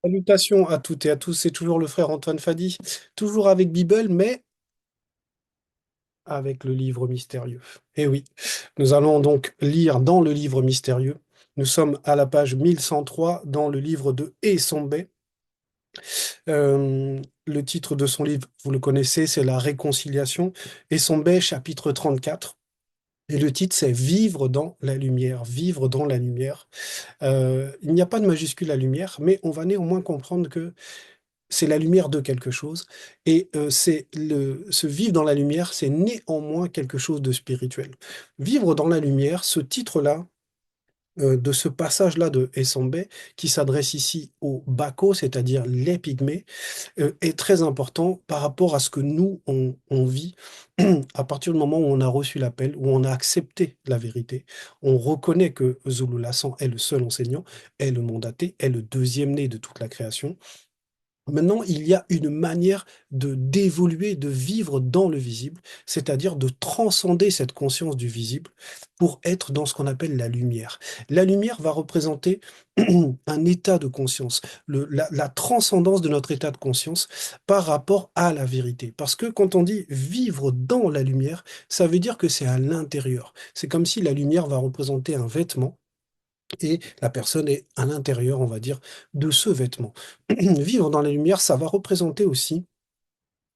Salutations à toutes et à tous, c'est toujours le frère Antoine Fadi, toujours avec Bible, mais avec le livre mystérieux. Eh oui, nous allons donc lire dans le livre mystérieux. Nous sommes à la page 1103 dans le livre de Essombe. Le titre de son livre, vous le connaissez, c'est La Réconciliation. Essombe, chapitre 34. Et le titre, c'est Vivre dans la lumière, vivre dans la lumière. Il n'y a pas de majuscule à lumière, mais on va néanmoins comprendre que c'est la lumière de quelque chose. Et ce vivre dans la lumière, c'est néanmoins quelque chose de spirituel. Vivre dans la lumière, ce titre-là, de ce passage-là de Essombe, qui s'adresse ici aux Bako, c'est-à-dire les Pygmées, est très important par rapport à ce que nous, on vit à partir du moment où on a reçu l'appel, où on a accepté la vérité. On reconnaît que Zulu Lassan est le seul enseignant, est le mandaté, est le deuxième né de toute la création. Maintenant, il y a une manière de d'évoluer, de vivre dans le visible, c'est-à-dire de transcender cette conscience du visible pour être dans ce qu'on appelle la lumière. La lumière va représenter un état de conscience, la transcendance de notre état de conscience par rapport à la vérité. Parce que quand on dit vivre dans la lumière, ça veut dire que c'est à l'intérieur. C'est comme si la lumière va représenter un vêtement et la personne est à l'intérieur, on va dire, de ce vêtement. Vivre dans la lumière, ça va représenter aussi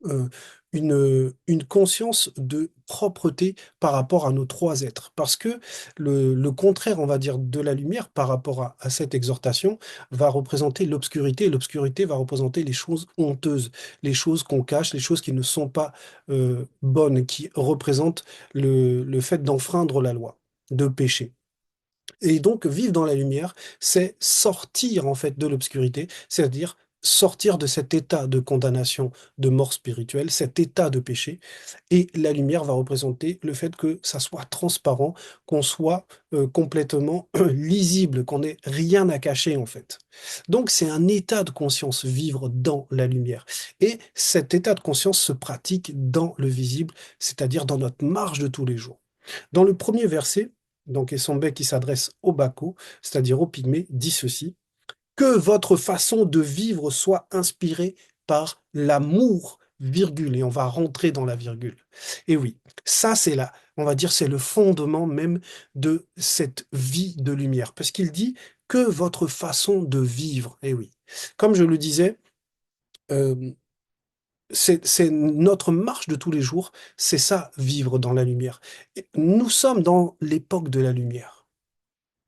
euh, une conscience de propreté par rapport à nos trois êtres. Parce que le contraire, on va dire, de la lumière par rapport à cette exhortation va représenter l'obscurité. Et l'obscurité va représenter les choses honteuses, les choses qu'on cache, les choses qui ne sont pas bonnes, qui représentent le fait d'enfreindre la loi, de pécher. Et donc, vivre dans la lumière, c'est sortir en fait de l'obscurité, c'est-à-dire sortir de cet état de condamnation, de mort spirituelle, cet état de péché. Et la lumière va représenter le fait que ça soit transparent, qu'on soit complètement lisible, qu'on n'ait rien à cacher en fait. Donc, c'est un état de conscience, vivre dans la lumière. Et cet état de conscience se pratique dans le visible, c'est-à-dire dans notre marche de tous les jours. Dans le premier verset, donc Essombe qui s'adresse aux Bako, c'est-à-dire aux Pygmées, dit ceci: que votre façon de vivre soit inspirée par l'amour, virgule, et on va rentrer dans la virgule. Et oui, ça c'est là, on va dire, c'est le fondement même de cette vie de lumière, parce qu'il dit que votre façon de vivre, et oui, comme je le disais, euh, c'est notre marche de tous les jours, c'est ça, vivre dans la lumière. Et nous sommes dans l'époque de la lumière.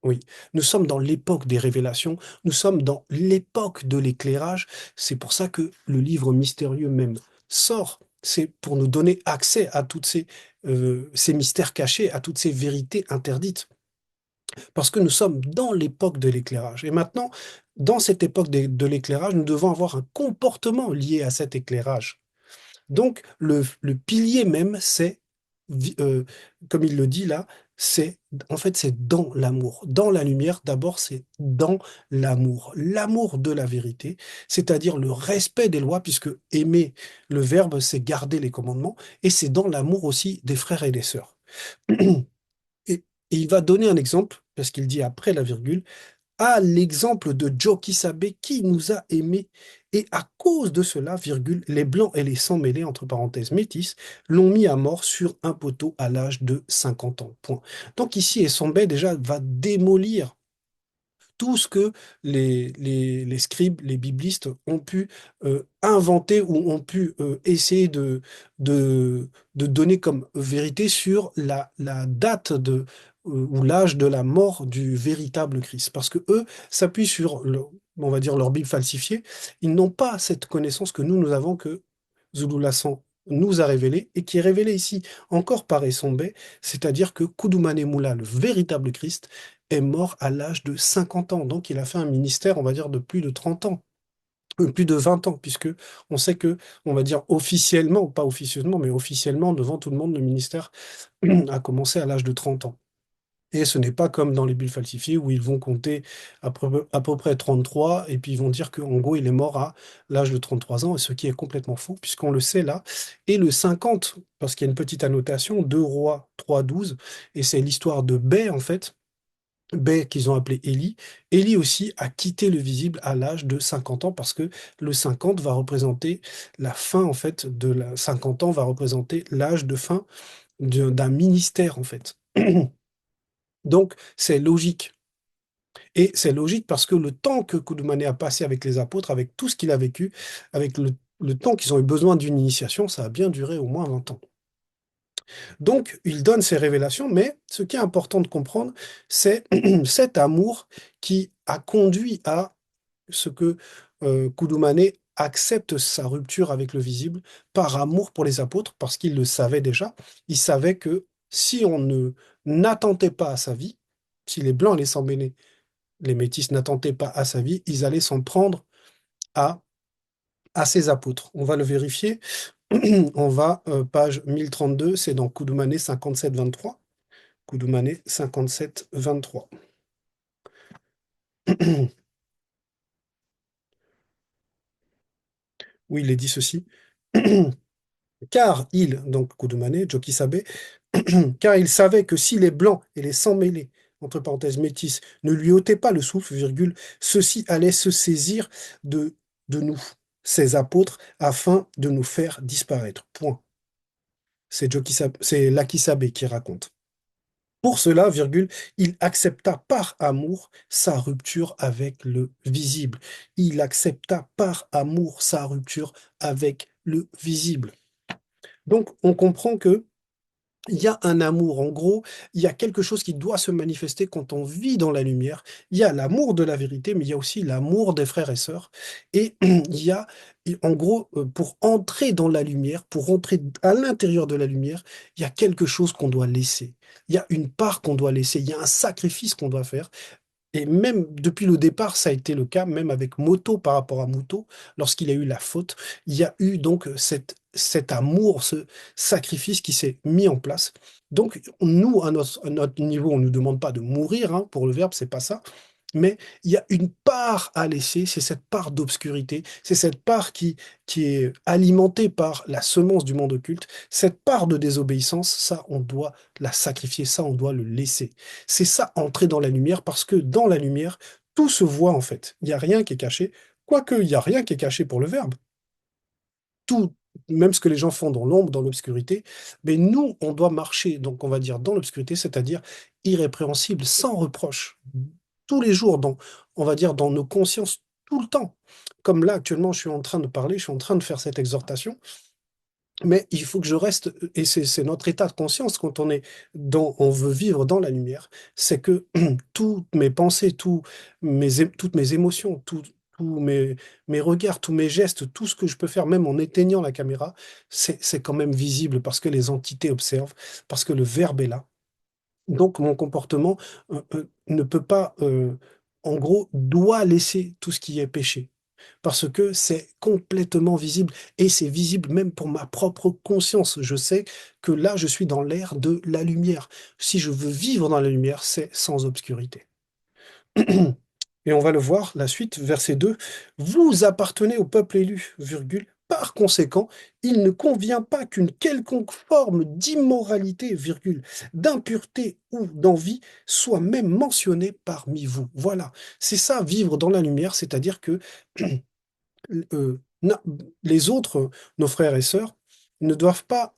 Oui, nous sommes dans l'époque des révélations, nous sommes dans l'époque de l'éclairage. C'est pour ça que le livre mystérieux même sort. C'est pour nous donner accès à toutes ces mystères cachés, à toutes ces vérités interdites. Parce que nous sommes dans l'époque de l'éclairage. Et maintenant, dans cette époque de l'éclairage, nous devons avoir un comportement lié à cet éclairage. Donc, le pilier même, vi- euh, comme il le dit là, c'est, en fait, c'est dans l'amour. Dans la lumière, d'abord, c'est dans l'amour. L'amour de la vérité, c'est-à-dire le respect des lois, puisque aimer, le verbe, c'est garder les commandements, et c'est dans l'amour aussi des frères et des sœurs. Et, et il va donner un exemple, parce qu'il dit après la virgule, à l'exemple de Joe Kisabe qui nous a aimés. Et à cause de cela, virgule, les blancs et les sans-mêlés, entre parenthèses métis, l'ont mis à mort sur un poteau à l'âge de 50 ans. Point. Donc ici, Essombe déjà va démolir tout ce que les scribes, les biblistes ont pu inventer ou ont pu essayer de donner comme vérité sur la date ou l'âge de la mort du véritable Christ. Parce que eux s'appuient sur, on va dire, leur Bible falsifiée. Ils n'ont pas cette connaissance que nous avons, que Zulu Lassan nous a révélé et qui est révélé ici encore par Essombe, c'est-à-dire que Kudumane Moula, le véritable Christ, est mort à l'âge de 50 ans. Donc, il a fait un ministère, on va dire, de plus de 30 ans, plus de 20 ans, puisque on sait que, on va dire officiellement, pas officieusement, mais officiellement, devant tout le monde, le ministère a commencé à l'âge de 30 ans. Et ce n'est pas comme dans les bulles falsifiées où ils vont compter à peu près 33 et puis ils vont dire qu'en gros il est mort à l'âge de 33 ans, et ce qui est complètement faux puisqu'on le sait là. Et le 50, parce qu'il y a une petite annotation, 2 Rois 3, 12, et c'est l'histoire de Bai en fait, qu'ils ont appelé Élie. Élie aussi a quitté le visible à l'âge de 50 ans parce que le 50 va représenter la fin, en fait, 50 ans va représenter l'âge de fin d'un ministère, en fait. Donc, c'est logique. Et c'est logique parce que le temps que Koudoumane a passé avec les apôtres, avec tout ce qu'il a vécu, avec le temps qu'ils ont eu besoin d'une initiation, ça a bien duré au moins 20 ans. Donc, il donne ces révélations, mais ce qui est important de comprendre, c'est cet amour qui a conduit à ce que Koudoumane accepte sa rupture avec le visible par amour pour les apôtres, parce qu'il le savait déjà. Il savait que si on ne n'attentait pas à sa vie, si les Blancs et les Sans-Mêlés, les Métis n'attentaient pas à sa vie, ils allaient s'en prendre à, à ses apôtres. On va le vérifier. On va, page 1032, c'est dans Koudoumane 57-23. Koudoumane 57-23. Oui, il est dit ceci. Car il, donc Koudoumane, Jokisabe, car il savait que si les Blancs et les sans-mêlés, entre parenthèses métis, ne lui ôtaient pas le souffle, virgule, ceux-ci allaient se saisir de, de nous, ses apôtres, afin de nous faire disparaître. Point. C'est Lakisabe qui raconte. Pour cela, virgule, il accepta par amour sa rupture avec le visible. Il accepta par amour sa rupture avec le visible. Donc, on comprend que il y a un amour, en gros, il y a quelque chose qui doit se manifester quand on vit dans la lumière. Il y a l'amour de la vérité, mais il y a aussi l'amour des frères et sœurs. Et il y a, en gros, pour entrer dans la lumière, pour entrer à l'intérieur de la lumière, il y a quelque chose qu'on doit laisser. Il y a une part qu'on doit laisser, il y a un sacrifice qu'on doit faire. Et même depuis le départ, ça a été le cas, même avec Moto par rapport à Muto, lorsqu'il a eu la faute, il y a eu donc cet amour, ce sacrifice qui s'est mis en place. Donc, nous, à notre niveau, on ne nous demande pas de mourir, hein, pour le verbe, c'est pas ça. Mais il y a une part à laisser, c'est cette part d'obscurité, c'est cette part qui est alimentée par la semence du monde occulte, cette part de désobéissance, ça, on doit la sacrifier, ça, on doit le laisser. C'est ça, entrer dans la lumière, parce que dans la lumière, tout se voit en fait. Il n'y a rien qui est caché, quoique il n'y a rien qui est caché pour le Verbe. Tout, même ce que les gens font dans l'ombre, dans l'obscurité, mais nous, on doit marcher, donc on va dire dans l'obscurité, c'est-à-dire irrépréhensible, sans reproche, tous les jours, on va dire dans nos consciences, tout le temps. Comme là, actuellement, je suis en train de parler, je suis en train de faire cette exhortation, mais il faut que je reste, et c'est notre état de conscience quand on veut vivre dans la lumière, c'est que toutes mes pensées, toutes mes émotions, mes regards, tous mes gestes, tout ce que je peux faire, même en éteignant la caméra, c'est quand même visible parce que les entités observent, parce que le verbe est là. Donc mon comportement ne peut pas, en gros, doit laisser tout ce qui est péché parce que c'est complètement visible et c'est visible même pour ma propre conscience. Je sais que là, je suis dans l'ère de la lumière. Si je veux vivre dans la lumière, c'est sans obscurité. Et on va le voir, la suite, verset 2. Vous appartenez au peuple élu, virgule. Par conséquent, il ne convient pas qu'une quelconque forme d'immoralité, virgule, d'impureté ou d'envie soit même mentionnée parmi vous. Voilà, c'est ça, vivre dans la lumière, c'est-à-dire que na- les autres, nos frères et sœurs, ne doivent pas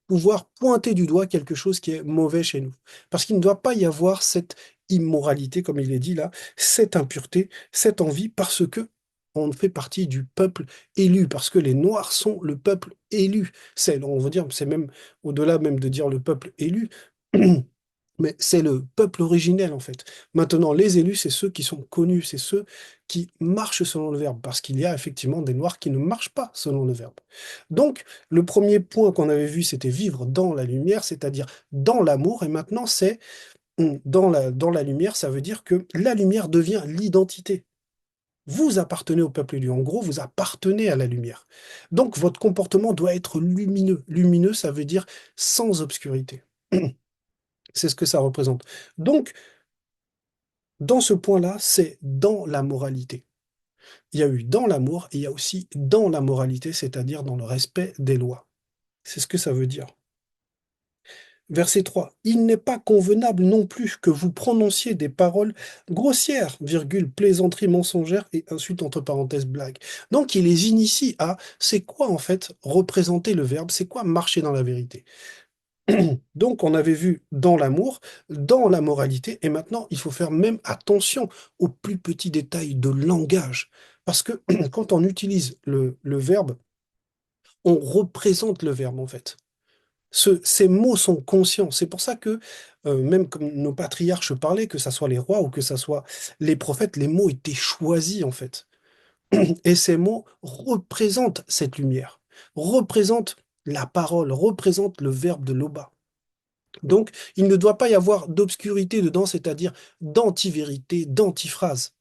pouvoir pointer du doigt quelque chose qui est mauvais chez nous. Parce qu'il ne doit pas y avoir cette immoralité, comme il est dit là, cette impureté, cette envie, parce que on fait partie du peuple élu, parce que les Noirs sont le peuple élu. On va dire, c'est même au-delà même de dire le peuple élu. Mais c'est le peuple originel, en fait. Maintenant, les élus, c'est ceux qui sont connus, c'est ceux qui marchent selon le verbe, parce qu'il y a effectivement des noirs qui ne marchent pas selon le verbe. Donc, le premier point qu'on avait vu, c'était vivre dans la lumière, c'est-à-dire dans l'amour, et maintenant, c'est dans la lumière, ça veut dire que la lumière devient l'identité. Vous appartenez au peuple élu. En gros, vous appartenez à la lumière. Donc, votre comportement doit être lumineux. Lumineux, ça veut dire sans obscurité. C'est ce que ça représente. Donc, dans ce point-là, c'est dans la moralité. Il y a eu dans l'amour et il y a aussi dans la moralité, c'est-à-dire dans le respect des lois. C'est ce que ça veut dire. Verset 3. Il n'est pas convenable non plus que vous prononciez des paroles grossières, virgule, plaisanteries mensongères et insultes entre parenthèses blagues. Donc il les initie à c'est quoi en fait représenter le verbe, c'est quoi marcher dans la vérité. Donc on avait vu dans l'amour, dans la moralité, et maintenant il faut faire même attention aux plus petits détails de langage. Parce que quand on utilise le verbe, on représente le verbe en fait. Ces mots sont conscients. C'est pour ça que, même comme nos patriarches parlaient, que ce soit les rois ou que ce soit les prophètes, les mots étaient choisis en fait. Et ces mots représentent cette lumière, représentent la parole, représentent le verbe de Loba. Donc, il ne doit pas y avoir d'obscurité dedans, c'est-à-dire d'anti-vérité, d'anti-phrase.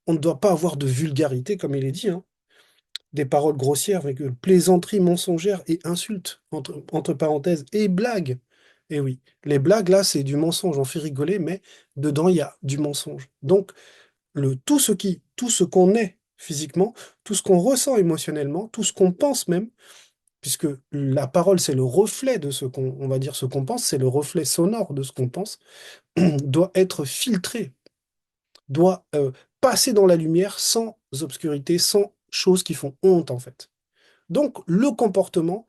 On ne doit pas avoir de vulgarité, comme il est dit, hein. Des paroles grossières, virgule, plaisanteries mensongères et insultes, entre parenthèses, et blagues. Et oui, les blagues, là, c'est du mensonge, on fait rigoler, mais dedans, il y a du mensonge. Donc, tout ce qu'on est physiquement, tout ce qu'on ressent émotionnellement, tout ce qu'on pense même, puisque la parole, c'est le reflet de ce qu'on, on va dire, ce qu'on pense, c'est le reflet sonore de ce qu'on pense, doit être filtré, doit passer dans la lumière sans obscurité, sans choses qui font honte, en fait. Donc, le comportement,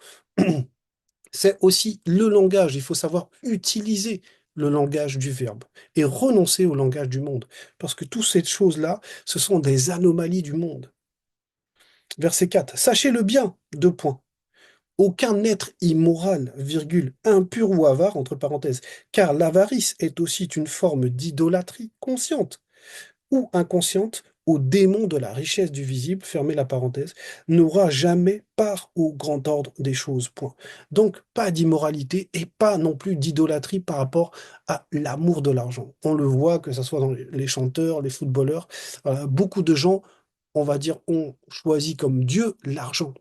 c'est aussi le langage. Il faut savoir utiliser le langage du verbe et renoncer au langage du monde. Parce que toutes ces choses-là, ce sont des anomalies du monde. Verset 4. Sachez-le bien, deux points. Aucun être immoral, virgule, impur ou avare, entre parenthèses, car l'avarice est aussi une forme d'idolâtrie consciente ou inconsciente au démon de la richesse du visible, fermez la parenthèse, n'aura jamais part au grand ordre des choses. Point. Donc, pas d'immoralité et pas non plus d'idolâtrie par rapport à l'amour de l'argent. On le voit, que ce soit dans les chanteurs, les footballeurs, beaucoup de gens, on va dire, ont choisi comme Dieu l'argent.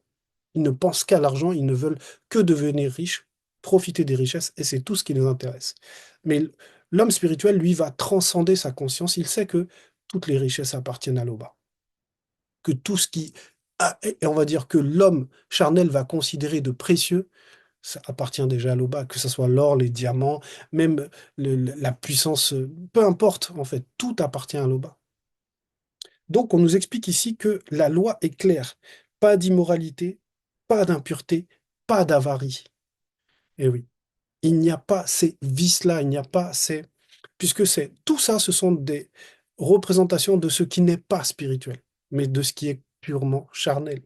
Ils ne pensent qu'à l'argent, ils ne veulent que devenir riches, profiter des richesses, et c'est tout ce qui les intéresse. Mais l'homme spirituel, lui, va transcender sa conscience. Il sait que toutes les richesses appartiennent à l'Oba. Que tout ce qui... Et on va dire que l'homme charnel va considérer de précieux, ça appartient déjà à l'Oba, que ce soit l'or, les diamants, même la puissance, peu importe, en fait, tout appartient à l'Oba. Donc, on nous explique ici que la loi est claire. Pas d'immoralité, pas d'impureté, pas d'avarie. Et oui, il n'y a pas ces vices-là, il n'y a pas ces... Puisque c'est tout ça, ce sont des représentations de ce qui n'est pas spirituel, mais de ce qui est purement charnel.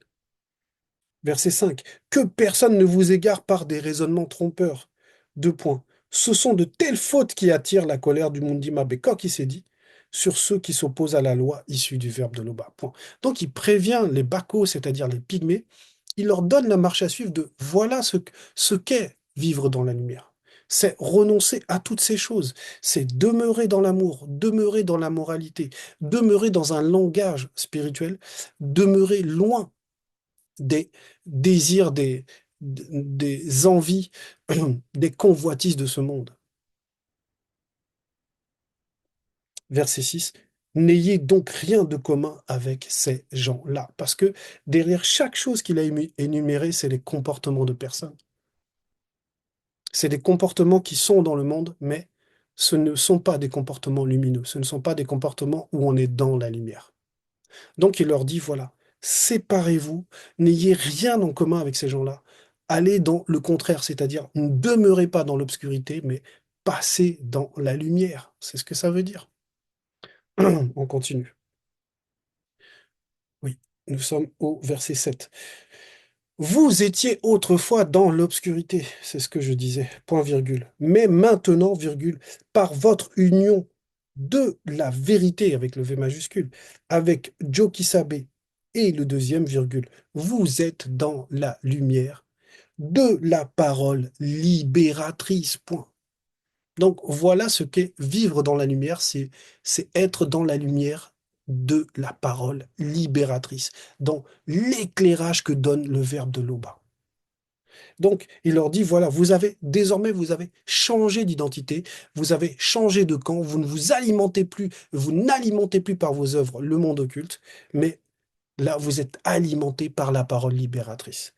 Verset 5. Que personne ne vous égare par des raisonnements trompeurs. Deux points. Ce sont de telles fautes qui attirent la colère du Mundima Bekok, qui s'est dit, sur ceux qui s'opposent à la loi issue du verbe de l'Oba. Point. Donc il prévient les Bacos, c'est-à-dire les pygmées, il leur donne la marche à suivre de voilà ce qu'est vivre dans la lumière. C'est renoncer à toutes ces choses. C'est demeurer dans l'amour, demeurer dans la moralité, demeurer dans un langage spirituel, demeurer loin des désirs, des envies, des convoitises de ce monde. Verset 6. N'ayez donc rien de commun avec ces gens-là. Parce que derrière chaque chose qu'il a énumérée, c'est les comportements de personnes. C'est des comportements qui sont dans le monde, mais ce ne sont pas des comportements lumineux. Ce ne sont pas des comportements où on est dans la lumière. Donc il leur dit, voilà, séparez-vous, n'ayez rien en commun avec ces gens-là. Allez dans le contraire, c'est-à-dire ne demeurez pas dans l'obscurité, mais passez dans la lumière. C'est ce que ça veut dire. On continue. Oui, nous sommes au verset 7. Vous étiez autrefois dans l'obscurité, c'est ce que je disais, point virgule. Mais maintenant, virgule, par votre union de la vérité avec le V majuscule, avec Joe Kisabe et le deuxième virgule, vous êtes dans la lumière de la parole libératrice, point. Donc voilà ce qu'est vivre dans la lumière, c'est être dans la lumière de la parole libératrice, dans l'éclairage que donne le verbe de l'Oba. Donc il leur dit, voilà, désormais vous avez changé d'identité, vous avez changé de camp, vous ne vous alimentez plus, vous n'alimentez plus par vos œuvres le monde occulte, mais là vous êtes alimenté par la parole libératrice.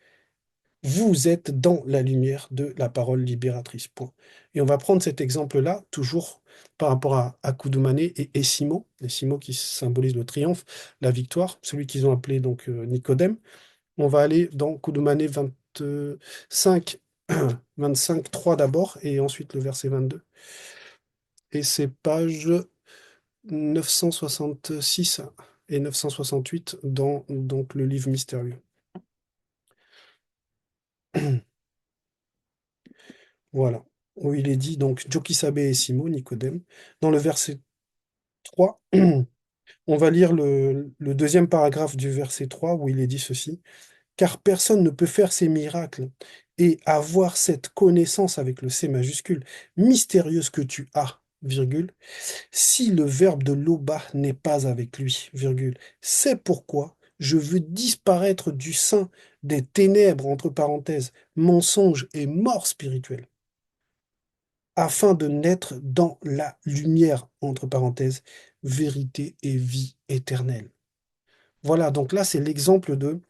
Vous êtes dans la lumière de la parole libératrice. Point. Et on va prendre cet exemple-là, toujours par rapport à Koudoumane et Essimo. Essimo qui symbolise le triomphe, la victoire, celui qu'ils ont appelé donc Nicodème. On va aller dans Koudoumane 25, 25, 3 d'abord, et ensuite le verset 22. Et c'est page 966 et 968 dans donc, le livre mystérieux. Voilà. Où il est dit, donc, Jokisabe et Simo, Nicodème. Dans le verset 3, on va lire le deuxième paragraphe du verset 3 où il est dit ceci. Car personne ne peut faire ces miracles et avoir cette connaissance avec le C majuscule, mystérieuse que tu as, virgule, si le verbe de Loba n'est pas avec lui, virgule. C'est pourquoi je veux disparaître du sein des ténèbres, entre parenthèses, mensonges et mort spirituelle, afin de naître dans la lumière, entre parenthèses, vérité et vie éternelle. Voilà, donc là, c'est l'exemple de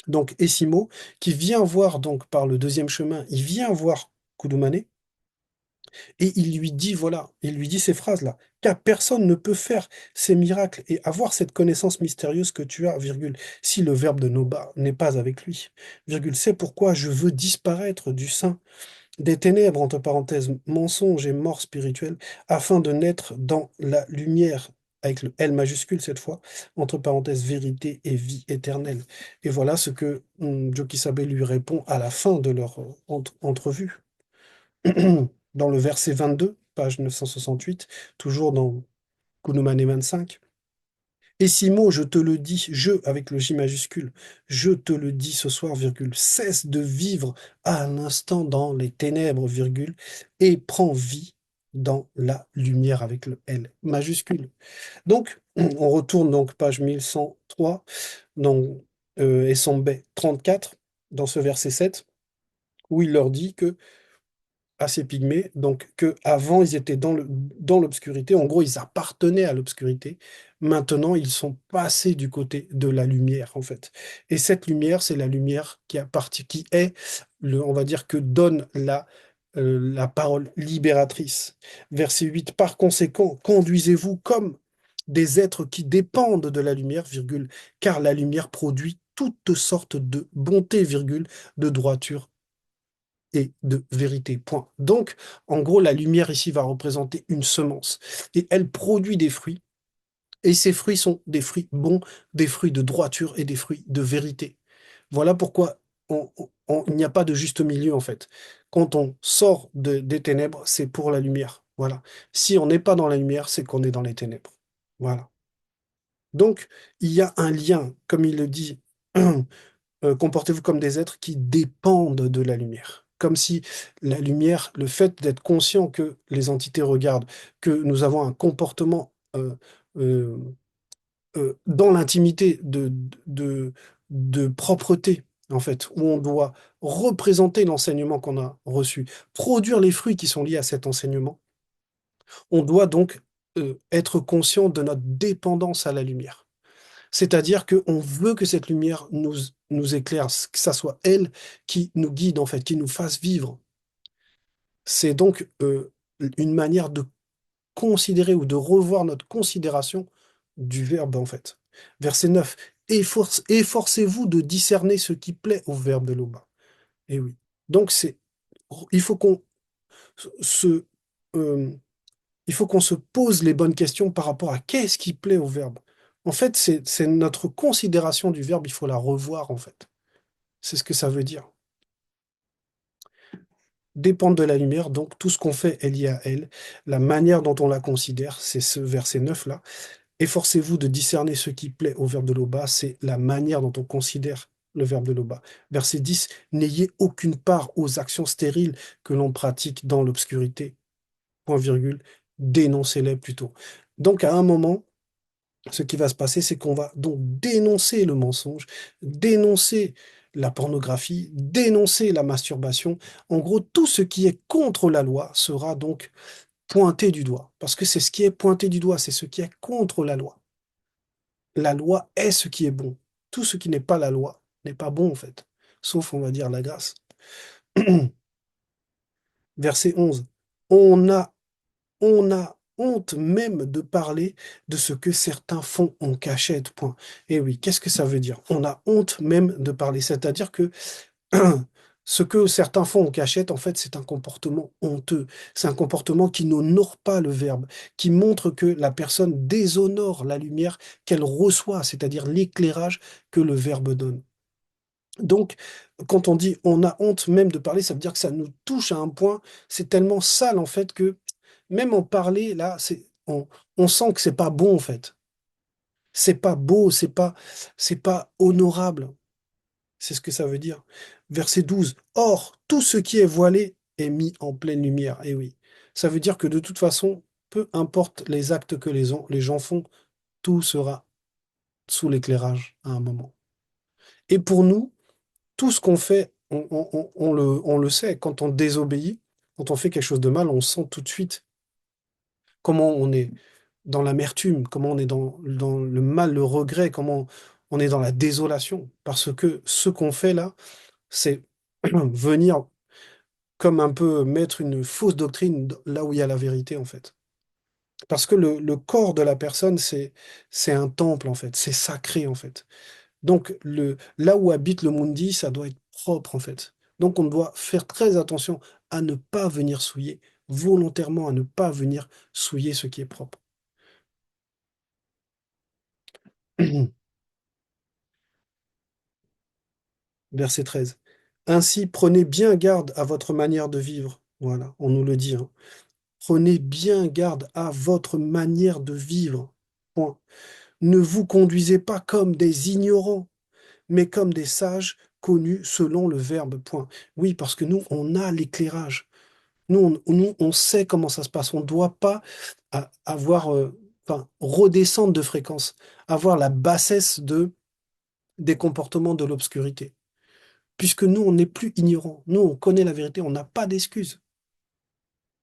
donc Essimo qui vient voir donc par le deuxième chemin, il vient voir Koudoumane et il lui dit voilà, il lui dit ces phrases-là, car personne ne peut faire ces miracles et avoir cette connaissance mystérieuse que tu as, virgule, si le verbe de Noba n'est pas avec lui, virgule, c'est pourquoi je veux disparaître du sein des ténèbres, entre parenthèses, mensonges et mort spirituelle, afin de naître dans la lumière, avec le L majuscule cette fois, entre parenthèses, vérité et vie éternelle. Et voilà ce que Jokisabe lui répond à la fin de leur entrevue. Dans le verset 22, page 968, toujours dans Kunumane 25. Et Simo, je te le dis, je avec le J majuscule, je te le dis ce soir, virgule, cesse de vivre à l'instant dans les ténèbres, virgule, et prends vie dans la lumière avec le L majuscule. Donc, on retourne donc page 1103, dans, et son B 34, dans ce verset 7, où il leur dit que à ces pygmées, donc que avant ils étaient dans l'obscurité, en gros ils appartenaient à l'obscurité, maintenant ils sont passés du côté de la lumière en fait. Et cette lumière, c'est la lumière qui est, on va dire que donne la parole libératrice. Verset 8, par conséquent, conduisez-vous comme des êtres qui dépendent de la lumière, virgule, car la lumière produit toutes sortes de bonté, virgule, de droiture et de vérité. Point. Donc, en gros, la lumière ici va représenter une semence et elle produit des fruits. Et ces fruits sont des fruits bons, des fruits de droiture et des fruits de vérité. Voilà pourquoi il n'y a pas de juste milieu en fait. Quand on sort des ténèbres, c'est pour la lumière. Voilà. Si on n'est pas dans la lumière, c'est qu'on est dans les ténèbres. Voilà. Donc, il y a un lien, comme il le dit comportez-vous comme des êtres qui dépendent de la lumière. Comme si la lumière, le fait d'être conscient que les entités regardent, que nous avons un comportement euh, dans l'intimité de propreté, en fait, où on doit représenter l'enseignement qu'on a reçu, produire les fruits qui sont liés à cet enseignement, on doit donc être conscient de notre dépendance à la lumière. C'est-à-dire qu'on veut que cette lumière nous éclaire, que ça soit elle qui nous guide, en fait, qui nous fasse vivre. C'est donc une manière de considérer ou de revoir notre considération du verbe, en fait. Verset 9. Efforcez-vous de discerner ce qui plaît au verbe de l'Oba. Et oui. Donc, il faut qu'on se, euh, il faut qu'on se pose les bonnes questions par rapport à qu'est-ce qui plaît au verbe. En fait, c'est notre considération du verbe, il faut la revoir, en fait. C'est ce que ça veut dire. Dépendre de la lumière, donc tout ce qu'on fait est lié à elle. La manière dont on la considère, c'est ce verset 9 là. Efforcez-vous de discerner ce qui plaît au verbe de l'Oba, c'est la manière dont on considère le verbe de l'Oba. Verset 10, n'ayez aucune part aux actions stériles que l'on pratique dans l'obscurité. Point virgule, dénoncez-les plutôt. Donc à un moment, ce qui va se passer, c'est qu'on va donc dénoncer le mensonge, dénoncer la pornographie, dénoncer la masturbation. En gros, tout ce qui est contre la loi sera donc pointé du doigt, parce que c'est ce qui est pointé du doigt, c'est ce qui est contre la loi. La loi est ce qui est bon. Tout ce qui n'est pas la loi n'est pas bon, en fait. sauf, on va dire, la grâce. Verset 11. On a, on a honte même de parler de ce que certains font en cachette, point. Et oui, qu'est-ce que ça veut dire? On a honte même de parler, c'est-à-dire que ce que certains font en cachette, en fait, c'est un comportement honteux. C'est un comportement qui n'honore pas le Verbe, qui montre que la personne déshonore la lumière qu'elle reçoit, c'est-à-dire l'éclairage que le Verbe donne. Donc, quand on dit on a honte même de parler, ça veut dire que ça nous touche à un point, c'est tellement sale en fait que même en parler, là, on sent que c'est pas bon en fait. C'est pas beau, c'est pas honorable. C'est ce que ça veut dire. Verset 12. Or, tout ce qui est voilé est mis en pleine lumière. Et oui, ça veut dire que de toute façon, peu importe les actes que les gens font, tout sera sous l'éclairage à un moment. Et pour nous, tout ce qu'on fait, on le sait. Quand on désobéit, quand on fait quelque chose de mal, on sent tout de suite comment on est dans l'amertume, comment on est dans le mal, le regret, comment on est dans la désolation. Parce que ce qu'on fait là, c'est venir comme un peu mettre une fausse doctrine là où il y a la vérité, en fait. Parce que le corps de la personne, c'est un temple, en fait. C'est sacré, en fait. Donc, là où habite le mundi, ça doit être propre, en fait. Donc, on doit faire très attention à ne pas venir souiller, volontairement à ne pas venir souiller ce qui est propre. Verset 13. Ainsi, prenez bien garde à votre manière de vivre. Voilà, on nous le dit, hein. Prenez bien garde à votre manière de vivre. Point. Ne vous conduisez pas comme des ignorants, mais comme des sages connus selon le Verbe. Point. Oui, parce que nous, on a l'éclairage. On sait comment ça se passe. On ne doit pas avoir, enfin, redescendre de fréquence, avoir la bassesse des comportements de l'obscurité. Puisque nous, on n'est plus ignorants. Nous, on connaît la vérité, on n'a pas d'excuses.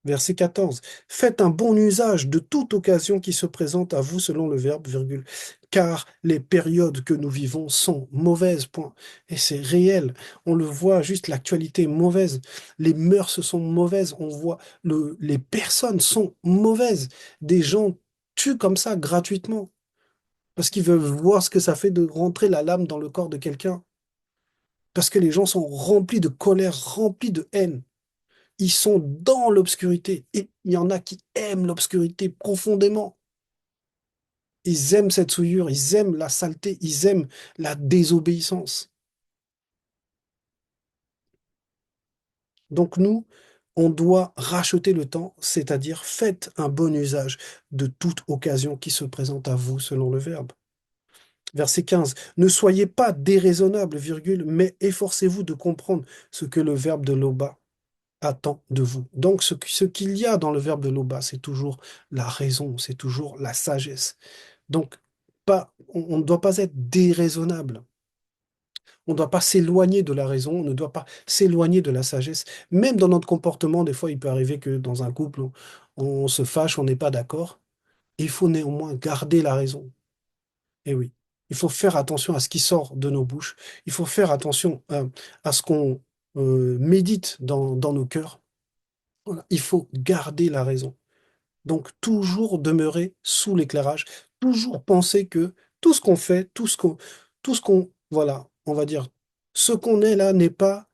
Verset 14. Faites un bon usage de toute occasion qui se présente à vous selon le Verbe, virgule, car les périodes que nous vivons sont mauvaises, point. Et c'est réel. On le voit, juste l'actualité est mauvaise. Les mœurs sont mauvaises. On voit les personnes sont mauvaises. Des gens tuent comme ça gratuitement parce qu'ils veulent voir ce que ça fait de rentrer la lame dans le corps de quelqu'un. Parce que les gens sont remplis de colère, remplis de haine. Ils sont dans l'obscurité. Et il y en a qui aiment l'obscurité profondément. Ils aiment cette souillure, ils aiment la saleté, ils aiment la désobéissance. Donc nous, on doit racheter le temps, c'est-à-dire faites un bon usage de toute occasion qui se présente à vous selon le Verbe. Verset 15. Ne soyez pas déraisonnables, virgule, mais efforcez-vous de comprendre ce que le Verbe de Loba attend de vous. Donc, ce qu'il y a dans le verbe de Loba, c'est toujours la raison, c'est toujours la sagesse. Donc, on ne doit pas être déraisonnable. On ne doit pas s'éloigner de la raison, on ne doit pas s'éloigner de la sagesse. Même dans notre comportement, des fois, il peut arriver que dans un couple, on se fâche, on n'est pas d'accord. Il faut néanmoins garder la raison. Et oui, il faut faire attention à ce qui sort de nos bouches. Il faut faire attention à ce qu'on médite dans nos cœurs. Voilà, il faut garder la raison. Donc, toujours demeurer sous l'éclairage, toujours penser que tout ce qu'on fait, tout ce qu'on, voilà, on va dire, ce qu'on est là n'est pas,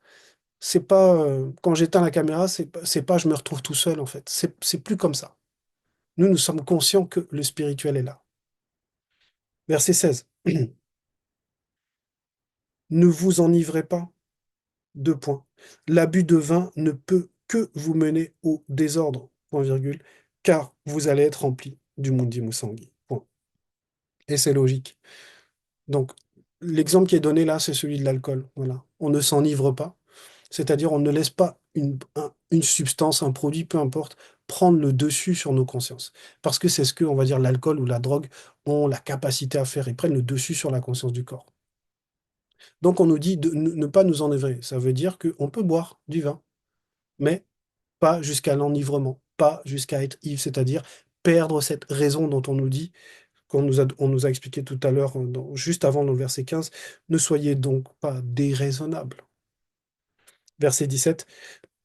c'est pas, quand j'éteins la caméra, c'est pas je me retrouve tout seul, en fait. C'est plus comme ça. Nous sommes conscients que le spirituel est là. Verset 16. Ne vous enivrez pas. Deux points. L'abus de vin ne peut que vous mener au désordre, point virgule, car vous allez être rempli du mundi musangi. Point. Et c'est logique. Donc, l'exemple qui est donné là, c'est celui de l'alcool. Voilà. On ne s'enivre pas, c'est-à-dire on ne laisse pas une substance, un produit, peu importe, prendre le dessus sur nos consciences. Parce que c'est ce que, on va dire, l'alcool ou la drogue ont la capacité à faire. Ils prennent le dessus sur la conscience du corps. Donc, on nous dit de ne pas nous enivrer. Ça veut dire qu'on peut boire du vin, mais pas jusqu'à l'enivrement, pas jusqu'à être ivre, c'est-à-dire perdre cette raison dont on nous dit on nous a expliqué tout à l'heure, juste avant le verset 15, ne soyez donc pas déraisonnables. Verset 17.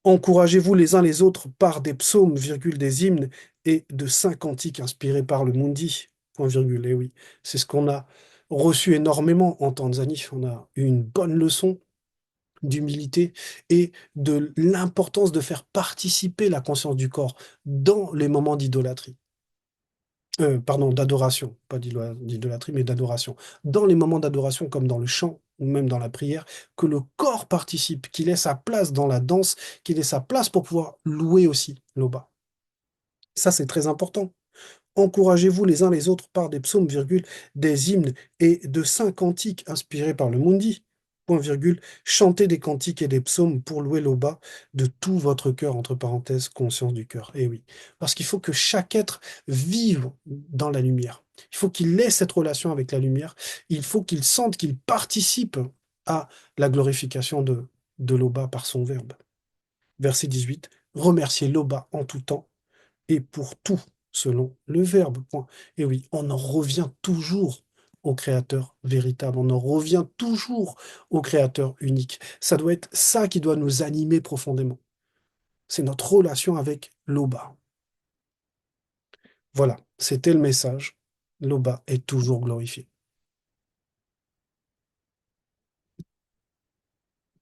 Encouragez-vous les uns les autres par des psaumes, virgule, des hymnes et de saints cantiques inspirés par le Mundi. Point virgule. Et oui, c'est ce qu'on a reçu énormément en Tanzanie. On a eu une bonne leçon d'humilité et de l'importance de faire participer la conscience du corps dans les moments d'idolâtrie. Pardon, d'adoration, pas d'idolâtrie, mais d'adoration. Dans les moments d'adoration, comme dans le chant ou même dans la prière, que le corps participe, qu'il ait sa place dans la danse, qu'il ait sa place pour pouvoir louer aussi l'Oba. Ça, c'est très important. Encouragez-vous les uns les autres par des psaumes, virgule, des hymnes et de saints cantiques inspirés par le Mundi. Point virgule, chantez des cantiques et des psaumes pour louer l'Oba de tout votre cœur, entre parenthèses, conscience du cœur. Eh oui, parce qu'il faut que chaque être vive dans la lumière. Il faut qu'il ait cette relation avec la lumière. Il faut qu'il sente qu'il participe à la glorification de l'Oba par son verbe. Verset 18, remerciez l'Oba en tout temps et pour tout, selon le Verbe. Point. Et oui, on en revient toujours au Créateur véritable, on en revient toujours au Créateur unique. Ça doit être ça qui doit nous animer profondément. C'est notre relation avec l'Oba. Voilà, c'était le message. L'Oba est toujours glorifié.